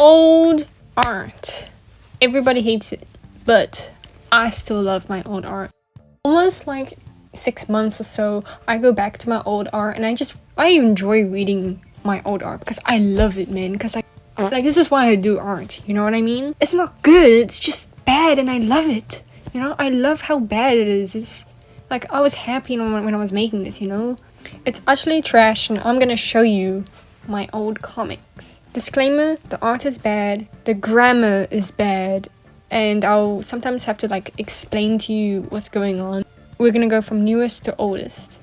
Old art. Everybody hates it, but I still love my old art. Almost like 6 months or so, I go back to my old art and I enjoy reading my old art because I love it, man. Because like this is why I do art, you know what I mean? It's not good, it's just bad and I love it. You know, I love how bad it is. It's like I was happy when I was making this, you know? It's actually trash and I'm gonna show you my old comics. Disclaimer, the art is bad, the grammar is bad, and I'll sometimes have to like explain to you what's going on. We're gonna go from newest to oldest.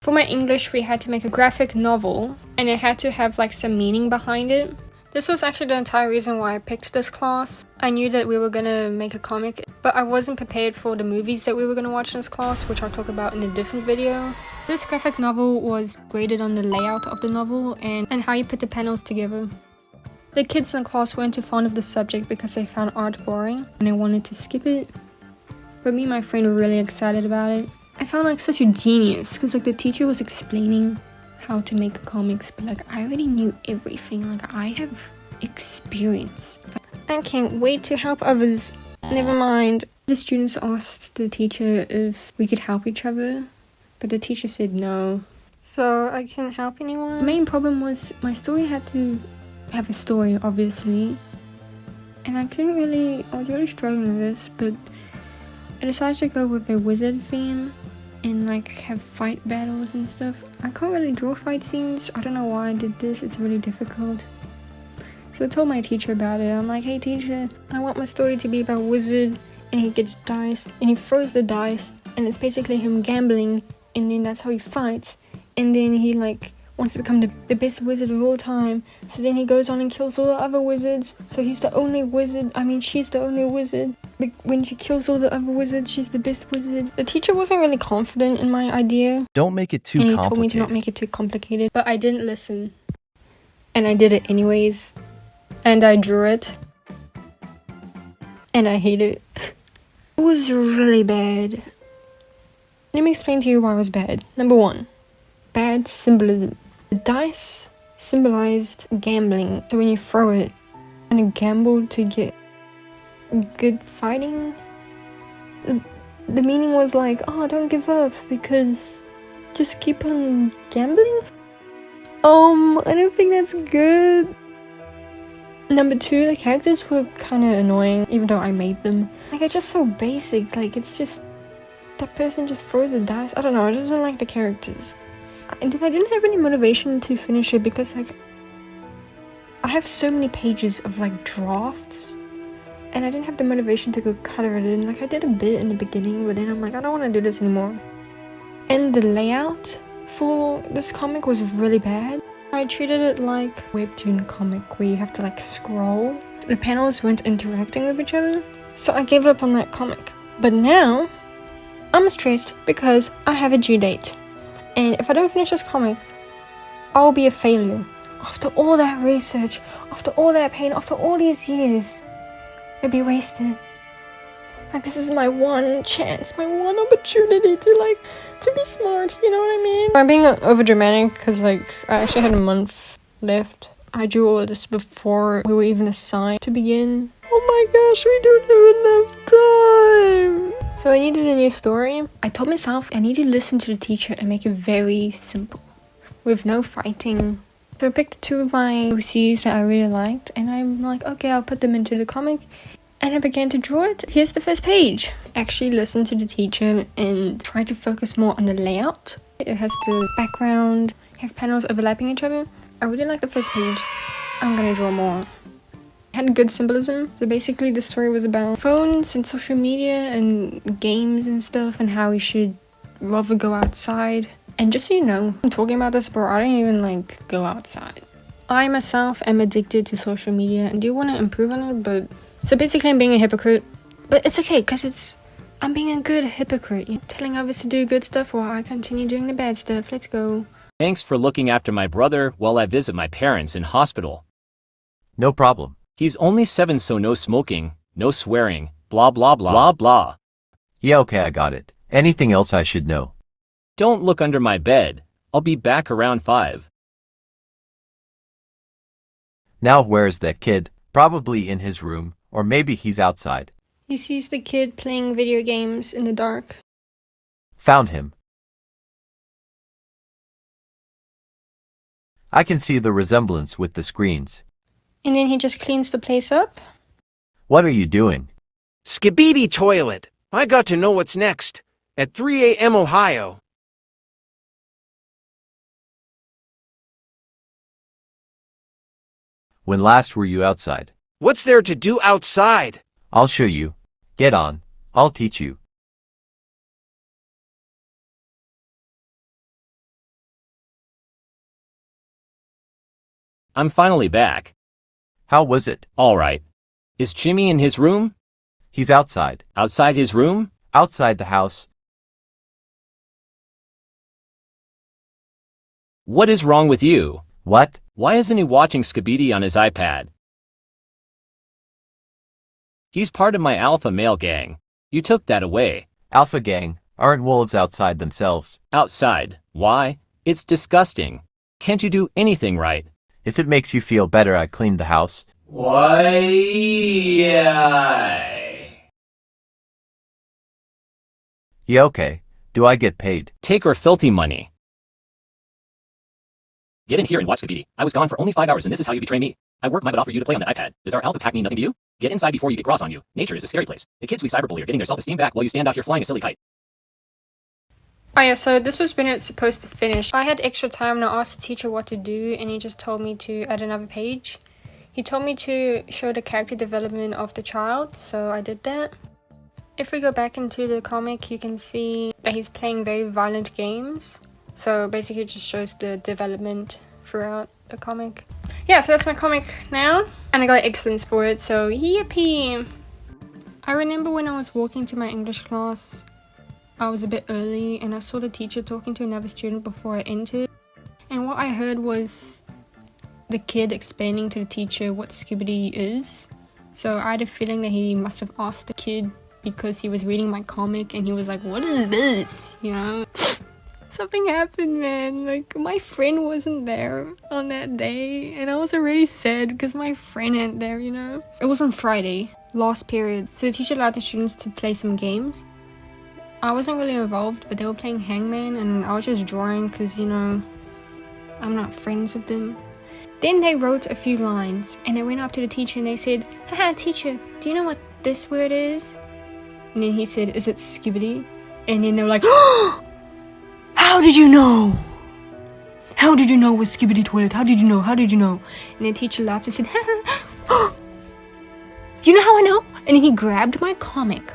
For my English, we had to make a graphic novel, and it had to have like some meaning behind it. This was actually the entire reason why I picked this class. I knew that we were gonna make a comic, but I wasn't prepared for the movies that we were gonna watch in this class, which I'll talk about in a different video. This graphic novel was graded on the layout of the novel and how you put the panels together. The kids in the class weren't too fond of the subject because they found art boring and they wanted to skip it. But me and my friend were really excited about it. I found like such a genius because like the teacher was explaining how to make comics, but like I already knew everything. Like I have experience. I can't wait to help others. Never mind. The students asked the teacher if we could help each other, but the teacher said no. So I can't help anyone. The main problem was my story had to have a story, obviously, and I was really struggling with this, but I decided to go with a wizard theme and like have fight battles and stuff. I can't really draw fight scenes. I don't know why I did this. It's really difficult. So I told my teacher about it. I'm like, hey teacher, I want my story to be about a wizard and he gets dice and he throws the dice and it's basically him gambling and then that's how he fights, and then he like wants to become the best wizard of all time. So then he goes on and kills all the other wizards. So he's the only wizard. I mean, she's the only wizard. But when she kills all the other wizards, she's the best wizard. The teacher wasn't really confident in my idea. Don't make it too complicated. And he told me to not make it too complicated. But I didn't listen. And I did it anyways. And I drew it. And I hate it. It was really bad. Let me explain to you why it was bad. Number 1. Bad symbolism. The dice symbolized gambling. So when you throw it, and you gamble to get good fighting. The meaning was like, oh, don't give up because just keep on gambling. I don't think that's good. Number 2, the characters were kind of annoying, even though I made them. Like, it's just so basic. Like, it's just that person just throws a dice. I don't know. I just don't like the characters. And then I didn't have any motivation to finish it because like I have so many pages of like drafts and I didn't have the motivation to go color it in. Like I did a bit in the beginning, but then I'm like, I don't want to do this anymore. And the layout for this comic was really bad. I treated it like a webtoon comic where you have to like scroll. The panels weren't interacting with each other. So I gave up on that comic. But now I'm stressed because I have a due date. And if I don't finish this comic, I'll be a failure. After all that research, after all that pain, after all these years, it'd be wasted. Like this is my one chance, my one opportunity to be smart, you know what I mean? I'm being over dramatic because like I actually had a month left. I drew all of this before we were even assigned to begin. Oh my gosh, we don't have enough time. So I needed a new story. I told myself I need to listen to the teacher and make it very simple, with no fighting. So I picked 2 of my OCs that I really liked, and I'm like, okay, I'll put them into the comic. And I began to draw it. Here's the first page. Actually listen to the teacher and try to focus more on the layout. It has the background, have panels overlapping each other. I really like the first page. I'm gonna draw more. Had good symbolism. So basically the story was about phones and social media and games and stuff and how we should rather go outside. And just so you know, I'm talking about this, but I don't even like go outside. I myself am addicted to social media and do want to improve on it, but so basically I'm being a hypocrite. But it's okay because I'm being a good hypocrite, you know, telling others to do good stuff while I continue doing the bad stuff. Let's go. Thanks for looking after my brother while I visit my parents in hospital. No problem. He's only 7, so no smoking, no swearing, blah blah blah blah blah. Yeah, okay, I got it. Anything else I should know? Don't look under my bed. I'll be back around 5. Now where's that kid? Probably in his room, or maybe he's outside. He sees the kid playing video games in the dark. Found him. I can see the resemblance with the screens. And then he just cleans the place up. What are you doing? Skibidi toilet. I got to know what's next. At 3 a.m. Ohio. When last were you outside? What's there to do outside? I'll show you. Get on. I'll teach you. I'm finally back. How was it? All right. Is Jimmy in his room? He's outside. Outside his room? Outside the house. What is wrong with you? What? Why isn't he watching Skibidi on his iPad? He's part of my alpha male gang. You took that away. Alpha gang. Aren't wolves outside themselves? Outside. Why? It's disgusting. Can't you do anything right? If it makes you feel better, I cleaned the house. Why? Yeah, okay. Do I get paid? Take our filthy money. Get in here and watch Skibidi. I was gone for only 5 hours and this is how you betray me. I work my butt off for you to play on the iPad. Does our alpha pack mean nothing to you? Get inside before you get cross on you. Nature is a scary place. The kids we cyberbully are getting their self-esteem back while you stand out here flying a silly kite. Oh yeah, so this was when it's supposed to finish. I had extra time and I asked the teacher what to do and he just told me to add another page. He told me to show the character development of the child, so I did that. If we go back into the comic, you can see that he's playing very violent games. So basically it just shows the development throughout the comic. Yeah, so that's my comic now. And I got excellence for it, so yippee! I remember when I was walking to my English class, I was a bit early and I saw the teacher talking to another student before I entered. And what I heard was the kid explaining to the teacher what Skibidi is. So I had a feeling that he must have asked the kid because he was reading my comic and he was like, what is this? You know? Something happened, man. Like, my friend wasn't there on that day and I was already sad because my friend ain't there, you know? It was on Friday, last period. So the teacher allowed the students to play some games. I wasn't really involved, but they were playing Hangman and I was just drawing because, you know, I'm not friends with them. Then they wrote a few lines and they went up to the teacher and they said, haha, teacher, do you know what this word is? And then he said, is it Skibidi? And then they were like, oh, how did you know? How did you know it was Skibidi toilet? How did you know? How did you know? And the teacher laughed and said, haha, you know how I know? And then he grabbed my comic.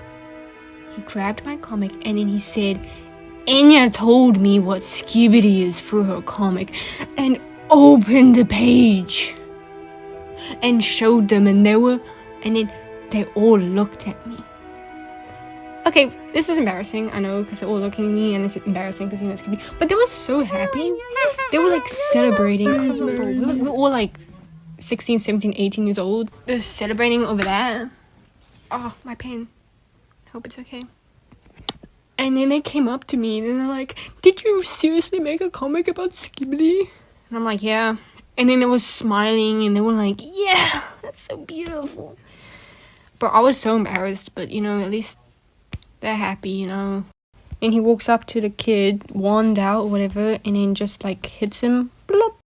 He grabbed my comic and then he said, Anya told me what Skibidi is through her comic, and opened the page and showed them, and then they all looked at me. Okay, this is embarrassing, I know, because they're all looking at me and it's embarrassing because, you know, it's Skibidi, but they were so happy. They were like celebrating because we were all like 16, 17, 18 years old. They're celebrating over that. Oh, my pen. Hope it's okay. And then they came up to me and they're like, did you seriously make a comic about Skibidi? And I'm like, yeah. And then they were smiling and they were like, yeah, that's so beautiful. But I was so embarrassed, but you know, at least they're happy, you know. And he walks up to the kid, wand out or whatever, and then just like hits him. Bloop.